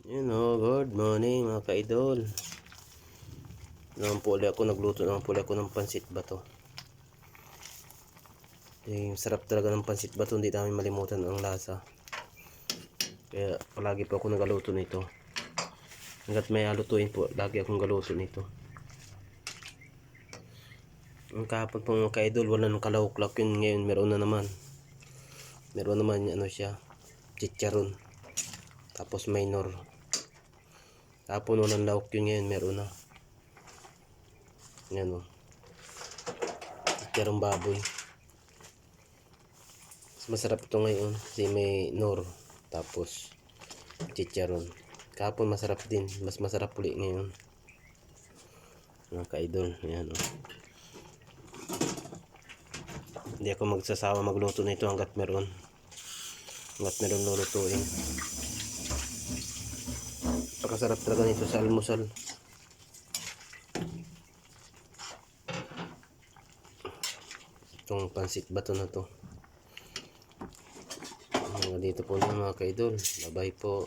Good morning mga ka-idol. Naman po ulit ako nagluto naman po ulit ako ng pansit bato. Sarap talaga ng pansit bato, hindi namin malimutan ang lasa. Kaya palagi po ako nagaluto nito. Hanggat may halutuin po, lagi akong galuto nito. Ang kahapon po mga ka-idol, wala nang kalawak-lawak yun. Ngayon meron na naman. Meron naman siya, chicharon. Tapos minor. Tapos walang lawak yun, ngayon meron na. Yan o. Chicharong baboy. Mas masarap ito ngayon kasi may nor. Tapos chicharon. Kahapon masarap din. Mas masarap uli ngayon. Mga ka-idol. Yan o. Hindi ako magsasawa magluto nito hanggat meron. Hanggat meron lulutuin. Napakasarap talaga nito sa almusal. Itong pansit bato na to. Dito po na mga ka-idol. Bye bye po.